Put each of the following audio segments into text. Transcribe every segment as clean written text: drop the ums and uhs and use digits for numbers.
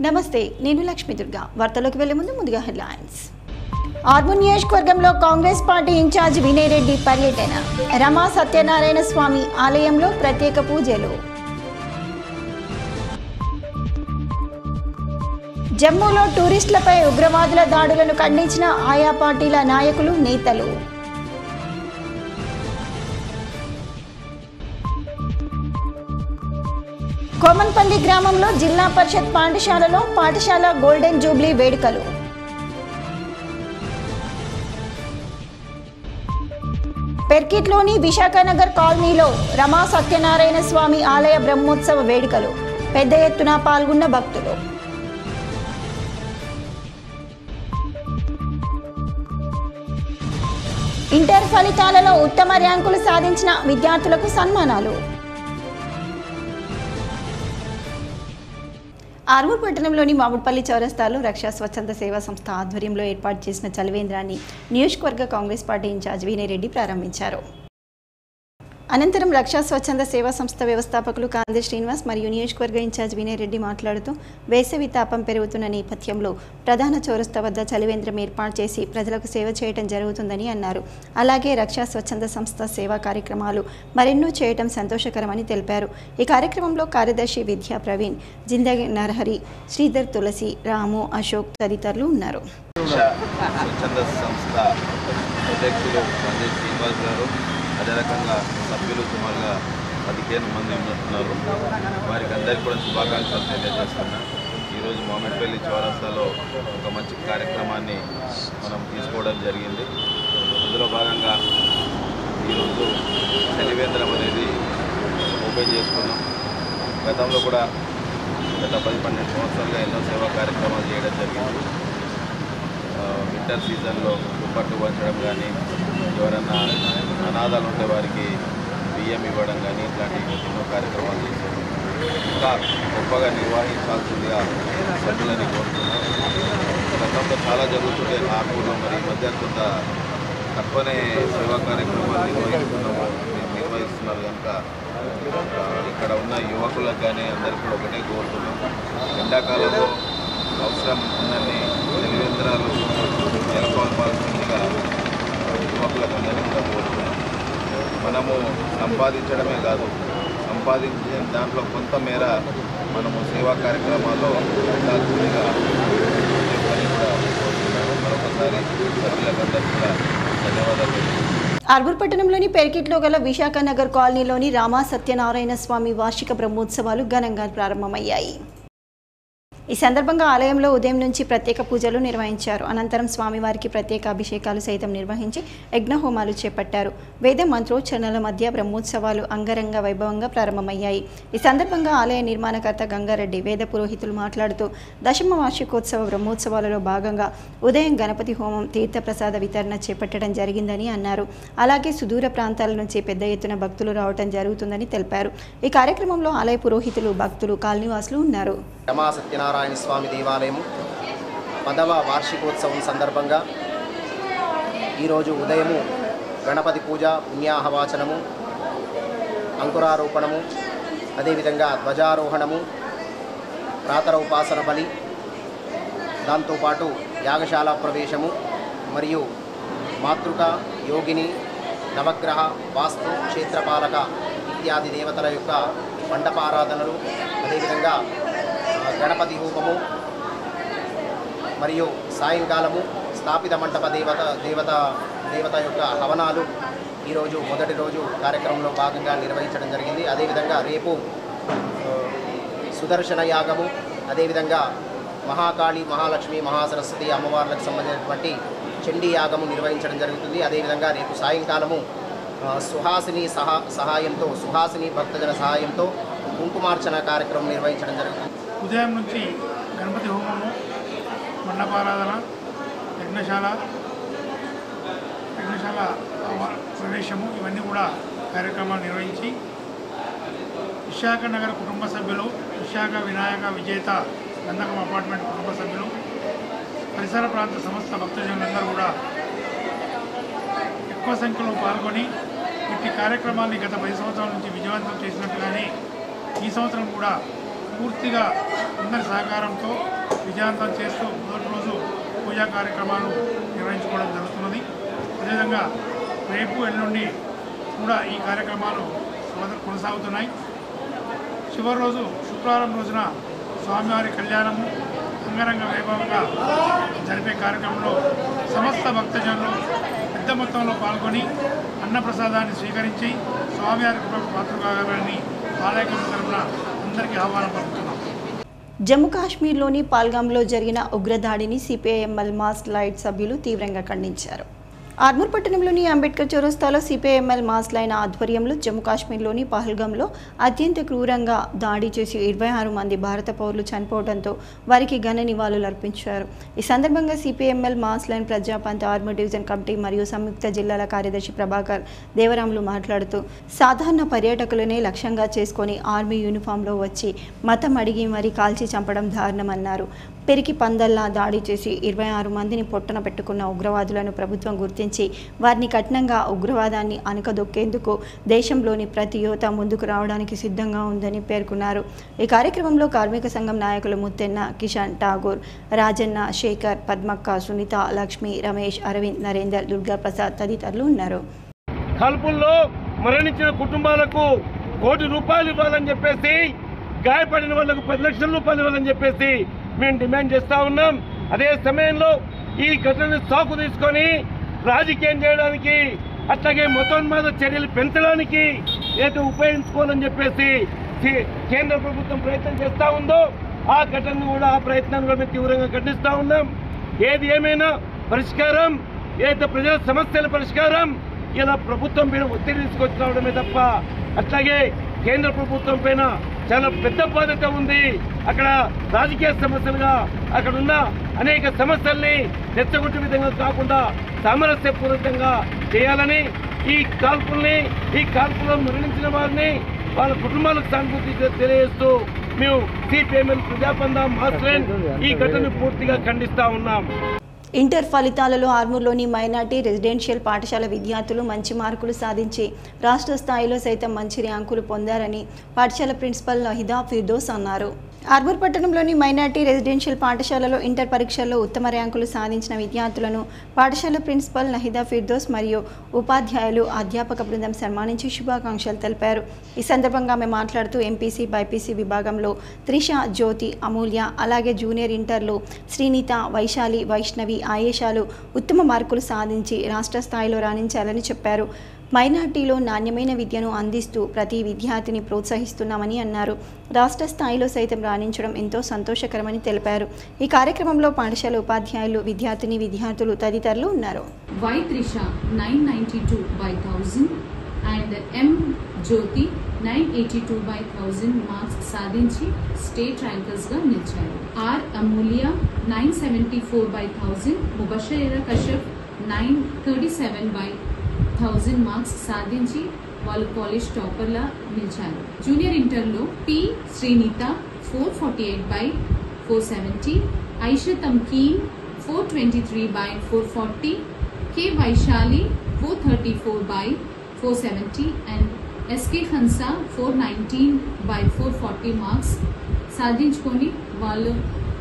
నమస్తే, నేను లక్ష్మీ దుర్గా. వార్తలోకి వెళ్లే ముందుగా హెడ్లైన్స్. ఆర్మూర్ నియోజకవర్గంలో కాంగ్రెస్ పార్టీ ఇన్ఛార్జ్ వినయ్ రెడ్డి పర్యటన. రమా సత్యనారాయణ స్వామి ఆలయంలో ప్రత్యేక పూజలు. జమ్మూలో టూరిస్టులపై ఉగ్రవాదుల దాడులను ఖండించిన ఆయా పార్టీల నాయకులు, నేతలు. కోమన్పల్లి గ్రామంలో జిల్లా పరిషత్ పాఠశాలలో పాఠశాల గోల్డెన్ జూబ్లీ వేడుకలు. పెర్కిట్లోని విశాఖనగర్ కాలనీలో రమా సత్యనారాయణ స్వామి ఆలయ బ్రహ్మోత్సవ వేడుకలు. పెద్ద ఎత్తున పాల్గొన్న భక్తులు. ఇంటర్ ఫలితాలలో ఉత్తమ ర్యాంకులు సాధించిన విద్యార్థులకు సన్మానాలు. ఆర్మూర్ పట్టణంలోని మామిడిపల్లి చౌరస్తాలో రక్షా స్వచ్ఛంద సేవా సంస్థ ఆధ్వర్యంలో ఏర్పాటు చేసిన చలివేంద్రాన్ని నియోజకవర్గ కాంగ్రెస్ పార్టీ ఇన్ఛార్జ్ వినయ్ రెడ్డి ప్రారంభించారు. అనంతరం రక్షా స్వచ్ఛంద సేవా సంస్థ వ్యవస్థాపకులు కాందే శ్రీనివాస్ మరియు నియోజకవర్గ ఇన్ఛార్జ్ వినయ్ రెడ్డి మాట్లాడుతూ వేసవి తాపం పెరుగుతున్న నేపథ్యంలో ప్రధాన చౌరస్తా వద్ద చలివేంద్రం ఏర్పాటు చేసి ప్రజలకు సేవ చేయడం జరుగుతుందని అన్నారు. అలాగే రక్షా స్వచ్ఛంద సంస్థ సేవా కార్యక్రమాలు మరెన్నో చేయడం సంతోషకరమని తెలిపారు. ఈ కార్యక్రమంలో కార్యదర్శి విద్యా ప్రవీణ్, జిందగి నరహరి, శ్రీధర్, తులసి, రాము, అశోక్ తదితరులు ఉన్నారు. అదే రకంగా సభ్యులు సుమారుగా 15 మంది ఉంటున్నారు. వారికి అందరికీ కూడా శుభాకాంక్షలు తెలియజేస్తున్నా. ఈరోజు మామిడిపల్లి చౌరస్తాలో ఒక మంచి కార్యక్రమాన్ని మనం తీసుకోవడం జరిగింది. అందులో భాగంగా ఈరోజు చలివేంద్రం అనేది ఓపెన్ చేసుకున్నాం. గతంలో కూడా గత 10-12 సంవత్సరాలుగా ఎన్నో సేవా కార్యక్రమాలు చేయడం జరిగింది. వింటర్ సీజన్లో దుప్పట్లు పంచడం కానీ, ఎవరన్నా అనాథాలు ఉంటే వారికి బియ్యం ఇవ్వడం కానీ, ఇట్లాంటి ఎన్నో కార్యక్రమాలు చేశారు. ఇంకా గొప్పగా నిర్వహించాల్సిందిగా సభ్యులని కోరుతున్నాం. గతంలో చాలా జరుగుతుండే ఆర్మూర్లో, మరి ఈ మధ్య కొంత తక్కువనే సేవా కార్యక్రమాలు నిర్వహిస్తున్నారు కనుక ఇక్కడ ఉన్న యువకులకు కానీ అందరికీ కూడా ఒకటే కోరుతున్నాం. ఎండాకాలంలో అవసరం ఉన్నన్ని చలివేంద్రాలు నెలకొల్పాల్సిందిగా యువకులకు అందరినీ కూడా కోరుతున్నాం. మనము సంపాదించడమే కాదు, సంపాదించే దాంట్లో కొంత మేర మనము సేవా కార్యక్రమాల్లో ఉండాల్సిందిగా కూడా కోరుతున్నాము. మరొకసారి సభ్యులందరికీ కూడా ధన్యవాదాలు. ఆర్మూర్ పట్టణంలోని పెర్కిట్లో గల విశాఖనగర్ కాలనీలోని రామా సత్యనారాయణ స్వామి వార్షిక బ్రహ్మోత్సవాలు ఘనంగా ప్రారంభమయ్యాయి. ఈ సందర్భంగా ఆలయంలో ఉదయం నుంచి ప్రత్యేక పూజలు నిర్వహించారు. అనంతరం స్వామివారికి ప్రత్యేక అభిషేకాలు సైతం నిర్వహించి యజ్ఞహోమాలు చేపట్టారు. వేద మంత్రోచ్చరణల మధ్య బ్రహ్మోత్సవాలు అంగరంగ వైభవంగా ప్రారంభమయ్యాయి. ఈ సందర్భంగా ఆలయ నిర్మాణకర్త గంగారెడ్డి, వేద పురోహితులు మాట్లాడుతూ దశమ వార్షికోత్సవ బ్రహ్మోత్సవాలలో భాగంగా ఉదయం గణపతి హోమం, తీర్థప్రసాద వితరణ చేపట్టడం జరిగిందని అన్నారు. అలాగే సుదూర ప్రాంతాల నుంచి పెద్ద ఎత్తున భక్తులు రావడం జరుగుతుందని తెలిపారు. ఈ కార్యక్రమంలో ఆలయ పురోహితులు, భక్తులు, కాలనీవాసులు ఉన్నారు. రమా సత్యనారాయణ స్వామి దేవాలయం 10వ వార్షికోత్సవం సందర్భంగా ఈరోజు ఉదయము గణపతి పూజ, పుణ్యాహవాచనము, అంకురారోపణము, అదేవిధంగా ధ్వజారోహణము, ప్రాతర ఉపాసన బలి, దాంతోపాటు యాగశాల ప్రవేశము మరియు మాతృక, యోగిని, నవగ్రహ, వాస్తు, క్షేత్రపాలక ఇత్యాది దేవతల యొక్క మండపారాధనలు, అదేవిధంగా గణపతి హోమము మరియు సాయంకాలము స్థాపిత మంటప దేవత యొక్క హవనాలు ఈరోజు మొదటి రోజు కార్యక్రమంలో భాగంగా నిర్వహించడం జరిగింది. అదేవిధంగా రేపు సుదర్శన యాగము, అదేవిధంగా మహాకాళి, మహాలక్ష్మి, మహాసరస్వతి అమ్మవార్లకు సంబంధించినటువంటి చండీ యాగము నిర్వహించడం జరుగుతుంది. అదేవిధంగా రేపు సాయంకాలము సుహాసిని భక్తజన సహాయంతో కుంకుమార్చన కార్యక్రమం నిర్వహించడం జరుగుతుంది. ఉదయం నుంచి గణపతి హోమము, మండపారాధన, యజ్ఞశాల ప్రవేశము ఇవన్నీ కూడా కార్యక్రమాలు నిర్వహించి విశాఖ నగర కుటుంబ సభ్యులు, విశాఖ వినాయక విజేత గంధకం అపార్ట్మెంట్ కుటుంబ సభ్యులు, పరిసర ప్రాంత సమస్త భక్తజనులందరూ కూడా ఎక్కువ సంఖ్యలో పాల్గొని ఇట్టి కార్యక్రమాన్ని గత 10 సంవత్సరాల నుంచి విజయవంతం చేసినట్టుగానే ఈ సంవత్సరం కూడా పూర్తిగా అందరి సహకారంతో విజయవంతం చేస్తూ మొదటి రోజు పూజా కార్యక్రమాలు నిర్వహించుకోవడం జరుగుతున్నది. అదేవిధంగా రేపు ఎల్లుండి కూడా ఈ కార్యక్రమాలు కొనసాగుతున్నాయి. చివరి రోజు శుక్రవారం రోజున స్వామివారి కళ్యాణము అంగరంగ వైభవంగా జరిపే కార్యక్రమంలో సమస్త భక్తజనులు పెద్ద మొత్తంలో పాల్గొని అన్నప్రసాదాన్ని స్వీకరించి స్వామివారి కృపకు పాత్ర కావాలని ఆలయ కమిటీ తరపున అందరికీ ఆహ్వానం పలుకుతున్నాం. జమ్మూ కాశ్మీర్లోని పాల్గాంలో జరిగిన ఉగ్రదాడిని సిపిఐఎంఎల్ మాస్ లైట్ సభ్యులు తీవ్రంగా ఖండించారు. ఆర్మూర్ పట్టణంలోని అంబేద్కర్ చౌరస్తాలో సిపిఐఎంఎల్ మాస్ లైన్ ఆధ్వర్యంలో జమ్మూ కాశ్మీర్లోని పహల్గాంలో అత్యంత క్రూరంగా దాడి చేసి 26 మంది భారత పౌరులు చనిపోవడంతో వారికి ఘన నివాళులు అర్పించారు. ఈ సందర్భంగా CPIML mass line ప్రజాపంత Armoor division committee మరియు సంయుక్త జిల్లాల కార్యదర్శి ప్రభాకర్ దేవరాములు మాట్లాడుతూ సాధారణ పర్యాటకులనే లక్ష్యంగా చేసుకొని ఆర్మీ యూనిఫామ్లో వచ్చి మతం అడిగి మరీ కాల్చి చంపడం దారుణమన్నారు. పెరికి పందల్లా దాడి చేసి 26 మందిని పొట్టన పెట్టుకున్న ఉగ్రవాదులను ప్రభుత్వం గుర్తించి వారిని కఠినంగా ఉగ్రవాదాన్ని అణకదొక్కేందుకు దేశంలోని ప్రతి యువత ముందుకు రావడానికి సిద్ధంగా ఉందని పేర్కొన్నారు. ఈ కార్యక్రమంలో కార్మిక సంఘం నాయకులు ముత్తెన్న, కిషన్, ఠాగూర్, రాజన్న, శేఖర్, పద్మక్క, సునీత, లక్ష్మి, రమేష్, అరవింద్, నరేందర్, దుర్గా ప్రసాద్ తదితరులు ఉన్నారు. కాల్పుల్లో మరణించిన కుటుంబాలకు ₹1 కోటి ఇవ్వాలని చెప్పేసి, గాయపడిన వాళ్లకు 10 లక్షల రూపాయలు ఇవ్వాలని చెప్పేసి మేము డిమాండ్ చేస్తూ ఉన్నాం. అదే సమయంలో ఈ ఘటనను సాకు తీసుకొని రాజకీయం చేయడానికి, అట్లాగే మతోన్మాద చర్యలు పెంచడానికి ఏదో ఉపయోగించుకోవాలని చెప్పేసి కేంద్ర ప్రభుత్వం ప్రయత్నం చేస్తూ ఉందో ఆ ఘటనను కూడా, ఆ ప్రయత్నాన్ని కూడా మేము తీవ్రంగా ఖండిస్తూ ఉన్నాం. ఏది ఏమైనా పరిష్కారం, ఏదైతే ప్రజల సమస్యల పరిష్కారం ఇలా ప్రభుత్వం పైన ఒత్తిడి తీసుకొచ్చి రావడమే తప్ప, అట్లాగే కేంద్ర ప్రభుత్వం పైన చాలా పెద్ద బాధ్యత ఉంది. అక్కడ రాజకీయ సమస్యలుగా అక్కడ ఉన్న అనేక సమస్యల్ని రెచ్చగొట్టే విధంగా కాకుండా సామరస్యపూర్వకంగా చేయాలని, ఈ కాల్పుల్లో మరణించిన వారిని వాళ్ళ కుటుంబాలకు సానుభూతి తెలియజేస్తూ మేము సిపిఎంఎల్ ప్రజాపంద మాస్లైన్ ఈ ఘటనను పూర్తిగా ఖండిస్తూ ఉన్నాం. ఇంటర్ ఫలితాలలో ఆర్మూర్లోని మైనార్టీ రెసిడెన్షియల్ పాఠశాల విద్యార్థులు మంచి మార్కులు సాధించి రాష్ట్ర స్థాయిలో సైతం మంచి ర్యాంకులు పొందారని పాఠశాల ప్రిన్సిపల్ నహిదా ఫిర్దోస్ అన్నారు. ఆర్మూర్ పట్టణంలోని మైనార్టీ రెసిడెన్షియల్ పాఠశాలలో ఇంటర్ పరీక్షల్లో ఉత్తమ ర్యాంకులు సాధించిన విద్యార్థులను పాఠశాల ప్రిన్సిపల్ నహిదా ఫిర్దోస్ మరియు ఉపాధ్యాయులు, అధ్యాపక బృందం సన్మానించి శుభాకాంక్షలు తెలిపారు. ఈ సందర్భంగా ఆమె మాట్లాడుతూ ఎంపీసీ, బైపీసీ విభాగంలో త్రిష, జ్యోతి, అమూల్య, అలాగే జూనియర్ ఇంటర్లో శ్రీనిత, వైశాలి, వైష్ణవి, ఆయేషాలు ఉత్తమ మార్కులు సాధించి రాష్ట్ర స్థాయిలో రాణించాలని చెప్పారు. మైనార్టీలో నాణ్యమైన విద్యను అందిస్తూ ప్రతి విద్యార్థిని ప్రోత్సహిస్తున్నామని అన్నారు. రాష్ట్ర స్థాయిలో సైతం రాణించడం ఎంతో సంతోషకరమని తెలిపారు. ఈ కార్యక్రమంలో పాఠశాల ఉపాధ్యాయులు, విద్యార్థులు తదితరులు ఉన్నారు. Y Trisha 992/1000 and M Jyothi 982/1000 marks సాధించి స్టేట్ ర్యాంకర్స్ గా నిలిచారు. ఆర్ అమూల్య 974/1000, ముబషీరా కశ్యప్ 937/1000 మార్క్స్ సాధించి వాళ్ళు కాలేజ్ టాపర్లా నిలిచారు. జూనియర్ ఇంటర్లో P Srinitha 448/470, Aisha Tamkeen 423/440, K Vaishali 434/470 and SK Khansa 419/440 marks సాధించుకొని వాళ్ళు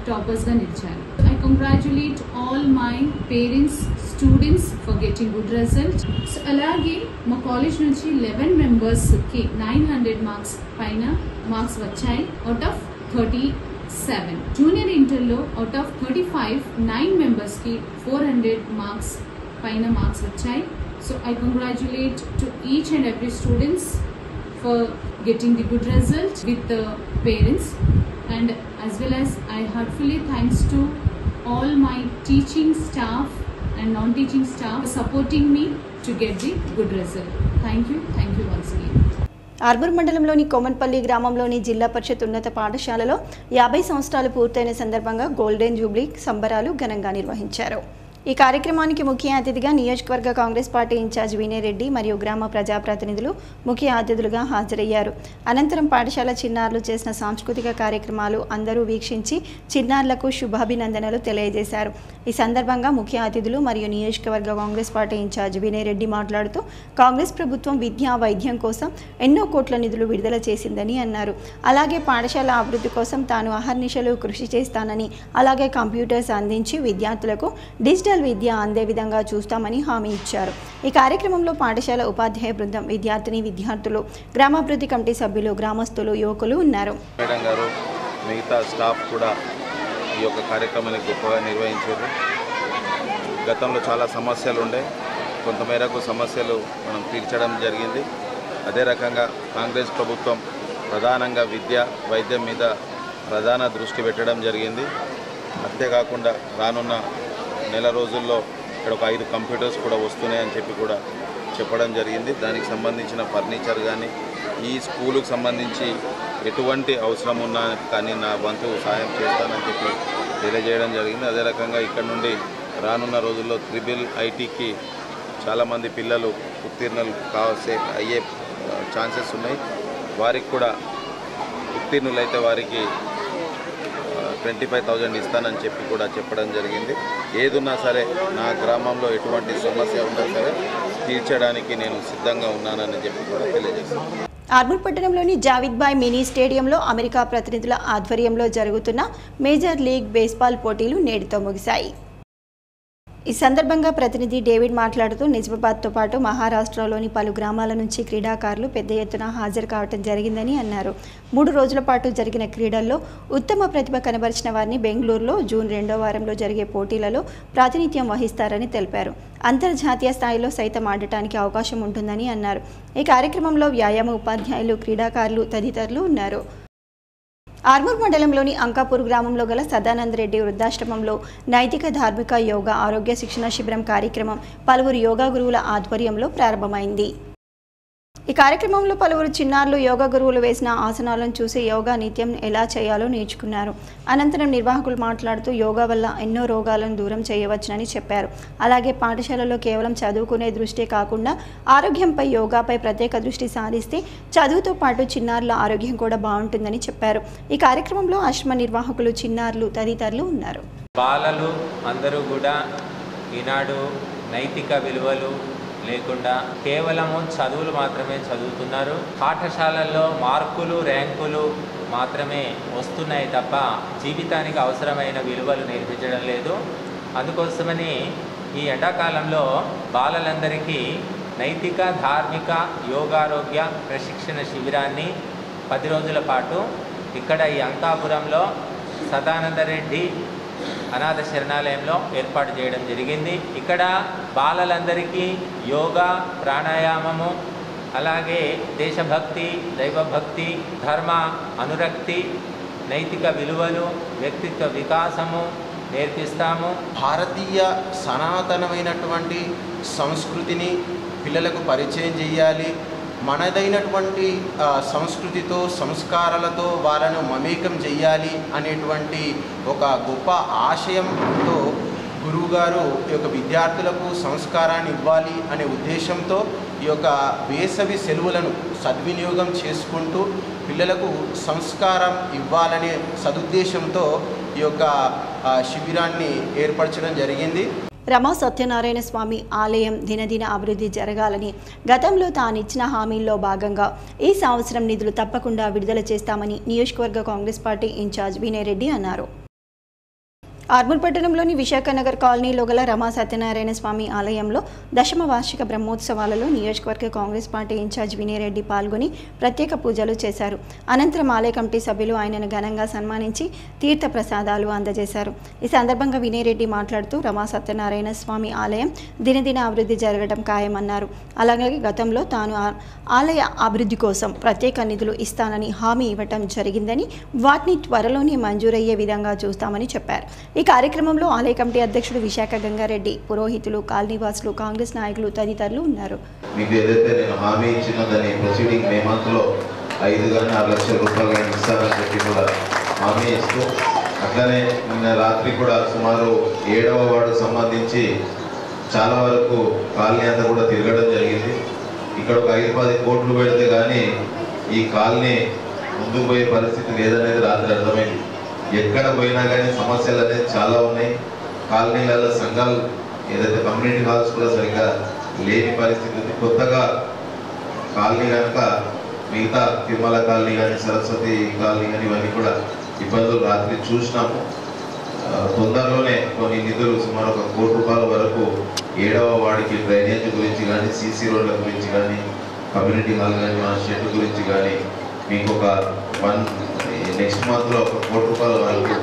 టాపర్స్గా నిలిచారు. I congratulate all my parents, students for getting good results. So అలాగే మా కాలేజ్ నుంచి 11 మెంబర్స్కి 900 మార్క్స్ పైన మార్క్స్ వచ్చాయి అవుట్ ఆఫ్ 37. జూనియర్ ఇంటర్లో అవుట్ ఆఫ్ 35 9 మెంబర్స్కి 400 మార్క్స్ పైన మార్క్స్ వచ్చాయి. So I congratulate to each and every students for getting the good result with the parents, and as well as I heartfully thanks to all my teaching staff and non-teaching staff for supporting me to get the good result. Thank you once again. Armoor మండలంలోని కోమన్పల్లి గ్రామంలోని జిల్లా పరిషత్ ఉన్నత పాఠశాలలో 50 సంవత్సరాలు పూర్తయిన సందర్భంగా golden Jubilee సంబరాలు ఘనంగా నిర్వహించారు. ఈ కార్యక్రమానికి ముఖ్య అతిథిగా నియోజకవర్గ కాంగ్రెస్ పార్టీ ఇన్ఛార్జ్ వినయ్ రెడ్డి మరియు గ్రామ ప్రజాప్రతినిధులు ముఖ్య అతిథులుగా హాజరయ్యారు. అనంతరం పాఠశాల చిన్నారులు చేసిన సాంస్కృతిక కార్యక్రమాలు అందరూ వీక్షించి చిన్నారులకు శుభాభినందనలు తెలియజేశారు. ఈ సందర్భంగా ముఖ్య అతిథులు మరియు నియోజకవర్గ కాంగ్రెస్ పార్టీ ఇన్ఛార్జ్ వినయ్ రెడ్డి మాట్లాడుతూ కాంగ్రెస్ ప్రభుత్వం విద్యా వైద్యం కోసం ఎన్నో కోట్ల నిధులు విడుదల చేసిందని అన్నారు. అలాగే పాఠశాల అభివృద్ధి కోసం తాను అహర్నిశలు కృషి చేస్తానని, అలాగే కంప్యూటర్స్ అందించి విద్యార్థులకు డిజిటల్ విద్య అందే విధంగా చూస్తామని హామీ ఇచ్చారు. ఈ కార్యక్రమంలో పాఠశాల ఉపాధ్యాయ బృందం, విద్యార్థులు, గ్రామాభివృద్ధి కమిటీ సభ్యులు, గ్రామస్తులు, యువకులు ఉన్నారు. మేడం గారు మిగతా స్టాఫ్ కూడా ఈ యొక్క కార్యక్రమాన్ని గొప్పగా నిర్వహించారు. గతంలో చాలా సమస్యలు ఉండే, కొంతమేరకు సమస్యలు మనం తీర్చడం జరిగింది. అదే రకంగా కాంగ్రెస్ ప్రభుత్వం ప్రధానంగా విద్య వైద్యం మీద ప్రధాన దృష్టి పెట్టడం జరిగింది. అంతేకాకుండా రానున్న నెల రోజుల్లో ఇక్కడ ఒక 5 కంప్యూటర్స్ కూడా వస్తున్నాయని చెప్పి కూడా చెప్పడం జరిగింది. దానికి సంబంధించిన ఫర్నిచర్ కానీ ఈ స్కూలుకు సంబంధించి ఎటువంటి అవసరం ఉన్నా కానీ నా వంతు సహాయం చేస్తానని చెప్పి తెలియజేయడం జరిగింది. అదే రకంగా ఇక్కడ నుండి రానున్న రోజుల్లో IITకి చాలామంది పిల్లలు ఉత్తీర్ణులు అయ్యే ఛాన్సెస్ ఉన్నాయి. వారికి కూడా ఉత్తీర్ణులైతే వారికి 25,000 ఇస్తానని చెప్పి కూడా చెప్పడం జరిగింది. ఏదున్నా సరే నా గ్రామంలో ఎటువంటి సమస్య ఉన్నా సరే తీర్చడానికి నేను సిద్ధంగా ఉన్నానని చెప్పి కూడా తెలియజేస్తాను. ఆర్మూర్ పట్టణంలోని జావిద్ బాయ్ మినీ స్టేడియంలో అమెరికా ప్రతినిధుల ఆధ్వర్యంలో జరుగుతున్న మేజర్ లీగ్ బేస్బాల్ పోటీలు నేటితో ముగిశాయి. ఈ సందర్భంగా ప్రతినిధి డేవిడ్ మాట్లాడుతూ నిజామాబాద్తో పాటు మహారాష్ట్రలోని పలు గ్రామాల నుంచి క్రీడాకారులు పెద్ద ఎత్తున హాజరు కావడం జరిగిందని అన్నారు. 3 రోజుల పాటు జరిగిన క్రీడల్లో ఉత్తమ ప్రతిభ కనబరిచిన వారిని బెంగళూరులో జూన్ 2వ వారంలో జరిగే పోటీలలో ప్రాతినిధ్యం వహిస్తారని తెలిపారు. అంతర్జాతీయ స్థాయిలో సైతం ఆడటానికి అవకాశం ఉంటుందని అన్నారు. ఈ కార్యక్రమంలో వ్యాయామ ఉపాధ్యాయులు, క్రీడాకారులు తదితరులు ఉన్నారు. ఆర్మూర్ మండలంలోని అంకాపూర్ గ్రామంలో గల సదానంద రెడ్డి వృద్ధాశ్రమంలో నైతిక, ధార్మిక, యోగా, ఆరోగ్య శిక్షణ శిబిరం కార్యక్రమం పలువురు యోగా గురువుల ఆధ్వర్యంలో ప్రారంభమైంది. ఈ కార్యక్రమంలో పలువురు చిన్నారులు యోగా గురువులు వేసిన ఆసనాలను చూసి యోగా నిత్యం ఎలా చేయాలో నేర్చుకున్నారు. అనంతరం నిర్వాహకులు మాట్లాడుతూ యోగా వల్ల ఎన్నో రోగాలను దూరం చేయవచ్చునని చెప్పారు. అలాగే పాఠశాలలో కేవలం చదువుకునే దృష్టి కాకుండా ఆరోగ్యంపై, యోగాపై ప్రత్యేక దృష్టి సారిస్తే చదువుతో పాటు చిన్నారుల ఆరోగ్యం కూడా బాగుంటుందని చెప్పారు. ఈ కార్యక్రమంలో ఆశ్రమ నిర్వాహకులు, చిన్నారులు తదితరులు ఉన్నారు. బాలలు అందరూ కూడా ఈనాడు నైతిక విలువలు లేకుండా కేవలము చదువులు మాత్రమే చదువుతున్నారు. పాఠశాలల్లో మార్కులు, ర్యాంకులు మాత్రమే వస్తున్నాయి తప్ప జీవితానికి అవసరమైన విలువలు నేర్పించడం లేదు. అందుకోసమని ఈ ఎండాకాలంలో బాలలందరికీ నైతిక, ధార్మిక, యోగారోగ్య ప్రశిక్షణ శిబిరాన్ని 10 రోజుల పాటు ఇక్కడ ఈ అంకాపురంలో సదానంద రెడ్డి అనాథ శరణాలయంలో ఏర్పాటు చేయడం జరిగింది. ఇక్కడ బాలలందరికీ యోగా, ప్రాణాయామము, అలాగే దేశభక్తి, దైవభక్తి, ధర్మ అనురక్తి, నైతిక విలువలు, వ్యక్తిత్వ వికాసము నేర్పిస్తాము. భారతీయ సనాతనమైనటువంటి సంస్కృతిని పిల్లలకు పరిచయం చేయాలి. మనదైనటువంటి సంస్కృతితో, సంస్కారాలతో వాళ్ళను మమేకం చేయాలి అనేటువంటి ఒక గొప్ప ఆశయంతో గురువుగారు ఈ యొక్క విద్యార్థులకు సంస్కారాన్ని ఇవ్వాలి అనే ఉద్దేశంతో ఈ యొక్క వేసవి సెలవులను సద్వినియోగం చేసుకుంటూ పిల్లలకు సంస్కారం ఇవ్వాలనే సదుద్దేశంతో ఈ యొక్క శిబిరాన్ని ఏర్పరచడం జరిగింది. రమా సత్యనారాయణ స్వామి ఆలయం దినదిన అభివృద్ధి జరగాలని గతంలో తానిచ్చిన హామీల్లో భాగంగా ఈ సంవత్సరం నిధులు తప్పకుండా విడుదల చేస్తామని నియోజకవర్గ కాంగ్రెస్ పార్టీ ఇన్ఛార్జ్ వినయ్ రెడ్డి అన్నారు. ఆర్మూర్ పట్టణంలోని విశాఖనగర్ కాలనీలో గల రమా సత్యనారాయణ స్వామి ఆలయంలో 10వ వార్షిక బ్రహ్మోత్సవాలలో నియోజకవర్గ కాంగ్రెస్ పార్టీ ఇన్ఛార్జ్ వినయ్ రెడ్డి పాల్గొని ప్రత్యేక పూజలు చేశారు. అనంతరం ఆలయ కమిటీ సభ్యులు ఆయనను ఘనంగా సన్మానించి తీర్థ ప్రసాదాలు అందజేశారు. ఈ సందర్భంగా వినయ్ రెడ్డి మాట్లాడుతూ రమా సత్యనారాయణ స్వామి ఆలయం దినదిన అభివృద్ధి జరగడం ఖాయమన్నారు. అలాగే గతంలో తాను ఆలయ అభివృద్ధి కోసం ప్రత్యేక నిధులు ఇస్తానని హామీ ఇవ్వటం జరిగిందని, వాటిని త్వరలోనే మంజూరయ్యే విధంగా చూస్తామని చెప్పారు. ఈ కార్యక్రమంలో ఆలయ కమిటీ అధ్యక్షుడు విశాఖ గంగారెడ్డి, పురోహితులు, కాలనీవాసులు, కాంగ్రెస్ నాయకులు తదితరులు ఉన్నారు. మీకు ఏదైతే నేను హామీ ఇచ్చినదని ప్రొసీడింగ్ మే మంత్లో 5 కానీ 6 లక్షల రూపాయలు ఇస్తానని చెప్పి కూడా హామీ ఇస్తూ అట్లనే నిన్న రాత్రి కూడా సుమారు 7వ వార్డుకు సంబంధించి చాలా వరకు కాలనీ అంతా కూడా తిరగడం జరిగింది. ఇక్కడ ఒక 5-10 కోట్లు పెడితే కానీ ఈ కాలనీ ముందుకు పోయే పరిస్థితి లేదనేది రాత్రి అర్థమైంది. ఎక్కడ పోయినా కానీ సమస్యలు అనేది చాలా ఉన్నాయి. కాలనీలలో సంఘాలు ఏదైతే కమ్యూనిటీ హాల్స్ కూడా సరిగ్గా లేని పరిస్థితి ఉంది. కొత్తగా కాలనీ కనుక మిగతా తిరుమల కాలనీ కానీ సరస్వతి కాలనీ కానీ ఇవన్నీ కూడా ఇబ్బందులు రాత్రి చూసినాము. తొందరలోనే కొన్ని నిధులు సుమారు ₹1 కోటి వరకు 7వ వార్డుకి డ్రైనేజ్ గురించి కానీ సీసీ రోడ్ల గురించి కానీ కమ్యూనిటీ హాల్ కానీ మన షెడ్ గురించి కానీ మీకు నెక్స్ట్ మంత్లో ₹1 కోటి వరకు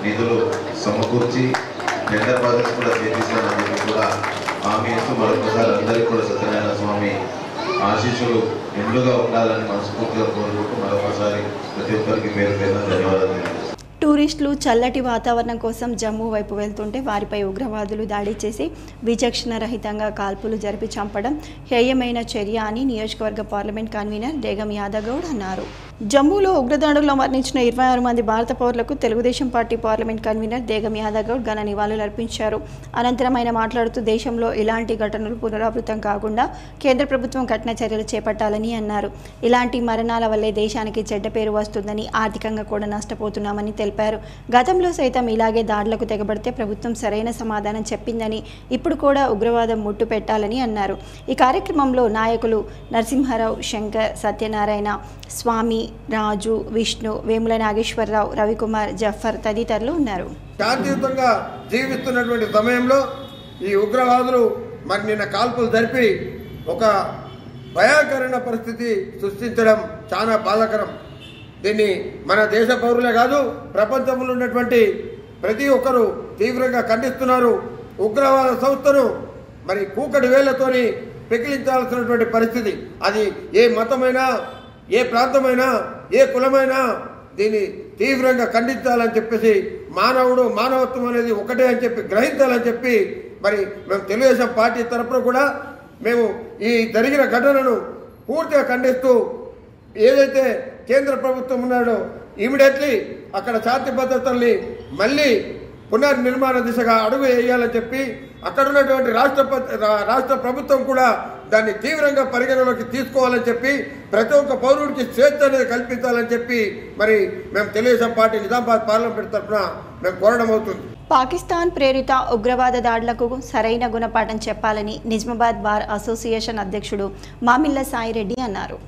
నిధులు సమకూర్చి టెండర్ ప్రాజెక్ట్స్ కూడా చేపిస్తానని చెప్పి కూడా హామీ ఇస్తూ మరొకసారి అందరికీ కూడా సత్యనారాయణ స్వామి ఆశీస్సులు నిండుగా ఉండాలని మనస్ఫూర్తిగా కోరుకుంటూ మరొకసారి ప్రతి ఒక్కరికి పేరు పేరున ధన్యవాదాలు తెలియజేస్తాను. టూరిస్టులు చల్లటి వాతావరణం కోసం జమ్మూ వైపు వెళ్తుంటే వారిపై ఉగ్రవాదులు దాడి చేసి విచక్షణ రహితంగా కాల్పులు జరిపి చంపడం హేయమైన చర్య అని నియోజకవర్గ పార్లమెంట్ కన్వీనర్ డేగం యాదగౌడ్ అన్నారు. జమ్మూలో ఉగ్రదాడుల్లో మరణించిన 26 మంది భారత పౌరులకు Telugu Desam party parliament convener Degam Yadagoud ఘన నివాళులర్పించారు. అనంతరం ఆయన మాట్లాడుతూ దేశంలో ఇలాంటి ఘటనలు పునరావృతం కాకుండా కేంద్ర ప్రభుత్వం కఠిన చర్యలు చేపట్టాలని అన్నారు. ఇలాంటి మరణాల వల్లే దేశానికి చెడ్డ పేరు వస్తుందని, ఆర్థికంగా కూడా నష్టపోతున్నామని తెలిపారు. గతంలో సైతం ఇలాగే దాడులకు తెగబడితే ప్రభుత్వం సరైన సమాధానం చెప్పిందని, ఇప్పుడు కూడా ఉగ్రవాదం ముట్టు పెట్టాలని అన్నారు. ఈ కార్యక్రమంలో నాయకులు నరసింహారావు, శంకర్, సత్యనారాయణ, స్వామి, రాజు, విష్ణు, వేముల నాగేశ్వరరావు, రవికుమార్, జఫర్ తదితరులు ఉన్నారు. శాంతియుతంగా జీవిస్తున్నటువంటి సమయంలో ఈ ఉగ్రవాదులు మరి నిన్న కాల్పులు జరిపి ఒక భయంకరమైన పరిస్థితి సృష్టించడం చాలా బాధాకరం. దీన్ని మన దేశ పౌరులే కాదు, ప్రపంచంలో ఉన్నటువంటి ప్రతి ఒక్కరూ తీవ్రంగా ఖండిస్తున్నారు. ఉగ్రవాద సంస్థను మరి కూకటి వేళ్లతోని పెకిలించాల్సినటువంటి పరిస్థితి. అది ఏ మతమైనా, ఏ ప్రాంతమైనా, ఏ కులమైనా దీన్ని తీవ్రంగా ఖండించాలని చెప్పేసి, మానవత్వం అనేది ఒకటే అని చెప్పి గ్రహించాలని చెప్పి మరి మేము తెలుగుదేశం పార్టీ తరఫున కూడా మేము ఈ జరిగిన ఘటనను పూర్తిగా ఖండిస్తూ ఏదైతే కేంద్ర ప్రభుత్వం ఉన్నాడో ఇమీడియట్లీ అక్కడ శాంతి భద్రతల్ని మళ్ళీ పునర్నిర్మాణ దిశగా అడుగు వేయాలని చెప్పి అక్కడ ఉన్నటువంటి రాష్ట్ర ప్రభుత్వం కూడా దాన్ని తీవ్రంగా పరిగణలోకి తీసుకోవాలని చెప్పి ప్రతి ఒక్క పౌరుడికి స్వేచ్ఛ అనేది కల్పించాలని చెప్పి మరి మేము తెలుగుదేశం పార్టీ నిజామాబాద్ పార్లమెంట్ తరఫున మేము కోరడం అవుతుంది. పాకిస్తాన్ ప్రేరిత ఉగ్రవాద దాడులకు సరైన గుణపాఠం చెప్పాలని నిజామాబాద్ బార్ అసోసియేషన్ అధ్యక్షుడు మామిళ్ళ సాయిరెడ్డి అన్నారు.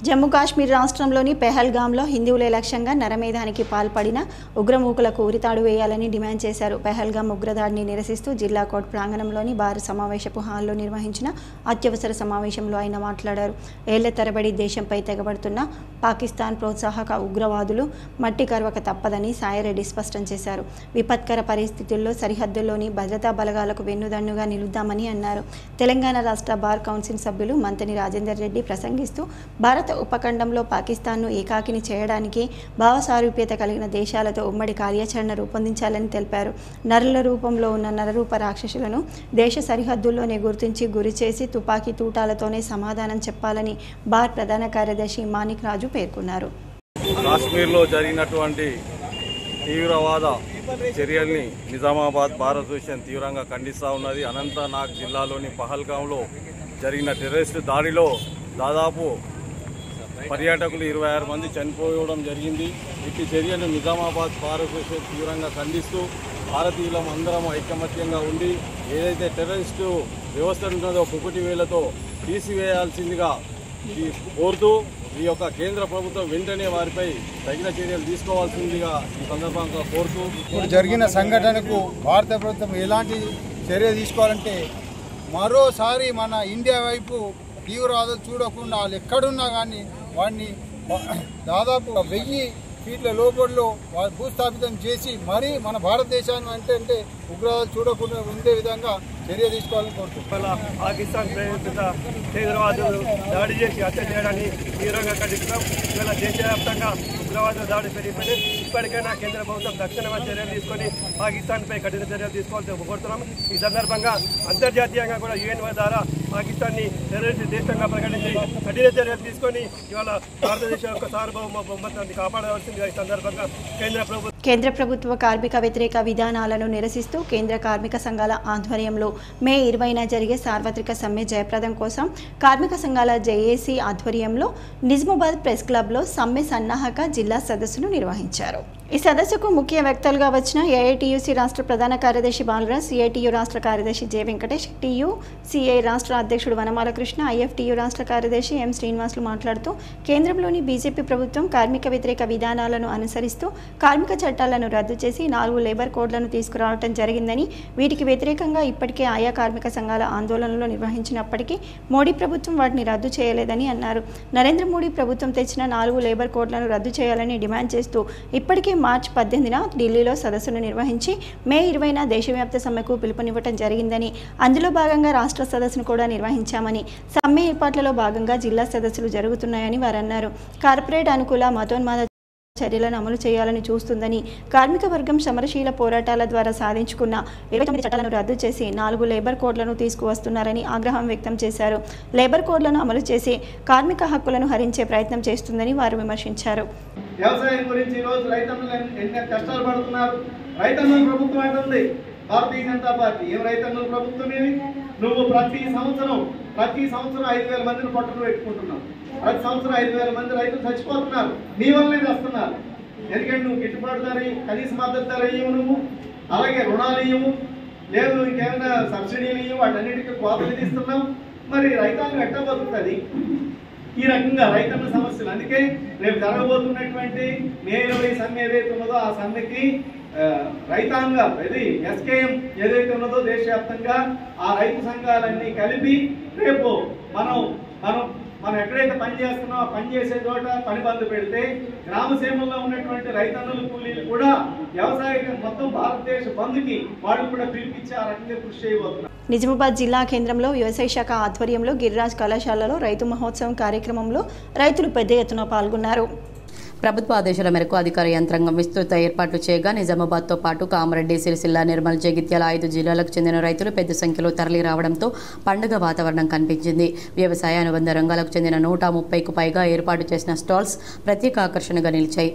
జమ్మూ కాశ్మీర్ రాష్ట్రంలోని పెహల్గాంలో హిందువులే లక్ష్యంగా నరమేధానికి పాల్పడిన ఉగ్రమూకులకు ఉరితాడు వేయాలని డిమాండ్ చేశారు. పెహల్గాం ఉగ్రదాడిని నిరసిస్తూ జిల్లా కోర్టు ప్రాంగణంలోని బార్ సమావేశపు హాల్లో నిర్వహించిన అత్యవసర సమావేశంలో ఆయన మాట్లాడారు. ఏళ్ల తరబడి దేశంపై తెగబడుతున్న పాకిస్తాన్ ప్రోత్సాహక ఉగ్రవాదులు మట్టి కరవక తప్పదని సాయిరెడ్డి స్పష్టం చేశారు. విపత్కర పరిస్థితుల్లో సరిహద్దుల్లోని భద్రతా బలగాలకు వెన్నుదన్నుగా నిలుద్దామని అన్నారు. తెలంగాణ రాష్ట్ర బార్ కౌన్సిల్ సభ్యులు మంతని రాజేందర్ రెడ్డి ప్రసంగిస్తూ భారత ఉపఖండంలో పాకిస్తాన్ను ఏకాకిని చేయడానికి భావసారూప్యత కలిగిన దేశాలతో ఉమ్మడి కార్యాచరణ రూపొందించాలని తెలిపారు. నరుల రూపంలో ఉన్న నరరూప రాక్షసులను దేశ సరిహద్దుల్లోనే గుర్తించి గురి చేసి తుపాకీ తూటాలతోనే సమాధానం చెప్పాలని బార్ ప్రధాన కార్యదర్శి మాణిక్ రాజు పేర్కొన్నారు. కాశ్మీర్లో జరిగినటువంటి తీవ్రవాద చర్యల్ని నిజామాబాద్ బార్ అసోసియేషన్ తీవ్రంగా ఖండిస్తూ ఉన్నది. అనంతనాగ్ జిల్లాలోని పహల్గాంలో జరిగిన టెర్రరిస్టు దాడిలో దాదాపు పర్యాటకులు 26 మంది చనిపోవడం జరిగింది. ఇట్టి చర్యను నిజామాబాద్ బార్ అసోసియేషన్ తీవ్రంగా ఖండిస్తూ భారతీయులం అందరం ఐకమత్యంగా ఉండి ఏదైతే టెర్రరిస్టు వ్యవస్థ ఉన్నదో కుకుటి వేలతో తీసివేయాల్సిందిగా కోరుతూ ఈ యొక్క కేంద్ర ప్రభుత్వం వెంటనే వారిపై తగిన చర్యలు తీసుకోవాల్సిందిగా ఈ సందర్భంగా కోరుతూ ఇప్పుడు జరిగిన సంఘటనకు భారత ప్రభుత్వం ఎలాంటి చర్య తీసుకోవాలంటే మరోసారి మన ఇండియా వైపు తీవ్రవాదం చూడకుండా వాళ్ళు ఎక్కడున్నా కానీ వాడిని దాదాపు 1000 ఫీట్ల లోపల్లో భూస్థాపితం చేసి మరీ మన భారతదేశాన్ని అంటే ఉగ్రవాదాలు చూడకుండా ఉండే విధంగా చర్య తీసుకోవాలని కోరుతున్నాం. పాకిస్తాన్ ప్రేరిత తీవ్రవాదులు దాడి చేసి హత్య చేయడాన్ని తీవ్రంగా ఖండిస్తున్నాం. ఇవాళ దేశవ్యాప్తంగా ఉగ్రవాద దాడి పెరిగిపోయి ఇప్పటికైనా కేంద్ర ప్రభుత్వం తక్షణమే చర్యలు తీసుకొని పాకిస్తాన్పై కఠిన చర్యలు తీసుకోవాలని కోరుతున్నాం. ఈ సందర్భంగా అంతర్జాతీయంగా కూడా UN ద్వారా పాకిస్తాన్ని టెర్రరిస్ట్ దేశంగా ప్రకటించి కఠిన చర్యలు తీసుకొని ఇవాళ భారతదేశం యొక్క సార్వభౌమాన్ని కాపాడవలసిందిగా ఈ సందర్భంగా కేంద్ర ప్రభుత్వం కేంద్ర ప్రభుత్వ కార్మిక వ్యతిరేక విధానాలను నిరసిస్తూ కేంద్ర కార్మిక సంఘాల ఆధ్వర్యంలో మే 20న జరిగే సార్వత్రిక సమ్మె జయప్రదం కోసం కార్మిక సంఘాల జేఏసీ ఆధ్వర్యంలో నిజామాబాద్ ప్రెస్ క్లబ్లో సమ్మె సన్నాహక జిల్లా సదస్సును నిర్వహించారు. ఈ సదస్సుకు ముఖ్య వ్యక్తులుగా వచ్చిన ఏఐటీయూసీ రాష్ట్ర ప్రధాన కార్యదర్శి బాలరాజ్, సిఐటియు రాష్ట్ర కార్యదర్శి జె వెంకటేష్, టీయూసీఐ రాష్ట్ర అధ్యక్షుడు వనమాలకృష్ణ, ఐఎఫ్టీయు రాష్ట్ర కార్యదర్శి ఎం శ్రీనివాసులు మాట్లాడుతూ కేంద్రంలోని బీజేపీ ప్రభుత్వం కార్మిక వ్యతిరేక విధానాలను అనుసరిస్తూ కార్మిక చట్టాలను రద్దు చేసి 4 లేబర్ కోడ్లను తీసుకురావడం జరిగిందని, వీటికి వ్యతిరేకంగా ఇప్పటికే ఆయా కార్మిక సంఘాల ఆందోళనలు నిర్వహించినప్పటికీ మోడీ ప్రభుత్వం వాటిని రద్దు చేయలేదని అన్నారు. నరేంద్ర మోడీ ప్రభుత్వం తెచ్చిన 4 లేబర్ కోడ్లను రద్దు చేయాలని డిమాండ్ చేస్తూ ఇప్పటికే మార్చి 18న ఢిల్లీలో సదస్సును నిర్వహించి మే 20న దేశవ్యాప్త సమ్మెకు పిలుపునివ్వడం జరిగిందని, అందులో భాగంగా రాష్ట్ర సదస్సును కూడా నిర్వహించామని, సమ్మె ఏర్పాట్లలో భాగంగా జిల్లా సదస్సులు జరుగుతున్నాయని వారు అన్నారు. కార్పొరేట్ అనుకూల మతోన్మాద చర్యలను అమలు చేయాలని చూస్తుందని, కార్మిక వర్గం సమరశీల పోరాటాల ద్వారా సాధించుకున్న 29 చట్టాలను రద్దు చేసి 4 లేబర్ కోడ్లను తీసుకువస్తున్నారని ఆగ్రహం వ్యక్తం చేశారు. లేబర్ కోడ్లను అమలు చేసి కార్మిక హక్కులను హరించే ప్రయత్నం చేస్తుందని వారు విమర్శించారు. వ్యవసాయం గురించి ఈరోజు రైతన్నులు ఎన్ని కష్టాలు పడుతున్నారు. రైతన్నుల ప్రభుత్వం అంటుంది భారతీయ జనతా పార్టీ. ఏం రైతన్నుల ప్రభుత్వం ఇది? నువ్వు ప్రతి సంవత్సరం 5,000 మందిని పట్టుకు పెట్టుకుంటున్నావు. ప్రతి సంవత్సరం 5,000 మంది రైతులు చచ్చిపోతున్నారు. నీ వల్లనే వస్తున్నారు. ఎందుకంటే నువ్వు గిట్టుబాటు ధర, కనీస మద్దతు ధర ఇవ్వు, నువ్వు అలాగే రుణాలు ఇవ్వు, లేదు ఇంకేమైనా సబ్సిడీలు ఇవ్వు, వాటన్నిటికీ కోతలు విధిస్తున్నావు. మరి రైతాంగం ఎట్లా బతుకుతుంది? ఈ రకంగా రైతన్న సమస్యలు. అందుకే రేపు జరగబోతున్నటువంటి మే 20 సమ్మె ఏదైతే ఉన్నదో ఆ సమ్మెకి రైతాంగ ఎస్కేఎం ఏదైతే ఉన్నదో దేశవ్యాప్తంగా ఆ రైతు సంఘాలన్నీ కలిపి రేపు మనం ఎక్కడైతే పని చేస్తున్నామో పని చేసే చోట పని బంద్ పెడితే గ్రామసీమల్లో ఉన్నటువంటి రైతన్నులు కూలీలు కూడా వ్యవసాయ మొత్తం భారతదేశ బంద్కి వాళ్ళు కూడా పిలిపించి ఆ రకంగా కృషి చేయబోతున్నారు. నిజామాబాద్ జిల్లా కేంద్రంలో వ్యవసాయ శాఖ ఆధ్వర్యంలో గిరిరాజ్ కళాశాలలో రైతు మహోత్సవం కార్యక్రమంలో రైతులు పెద్ద ఎత్తున పాల్గొన్నారు. ప్రభుత్వ ఆదేశాల మేరకు అధికార యంత్రాంగం విస్తృత ఏర్పాట్లు చేయగా నిజామాబాద్తో పాటు కామారెడ్డి, సిరిసిల్ల, నిర్మల్, జగిత్యాల 5 జిల్లాలకు చెందిన రైతులు పెద్ద సంఖ్యలో తరలి రావడంతో పండుగ వాతావరణం కనిపించింది. వ్యవసాయ అనుబంధ రంగాలకు చెందిన 130కు పైగా ఏర్పాటు చేసిన స్టాల్స్ ప్రత్యేక ఆకర్షణగా నిలిచాయి.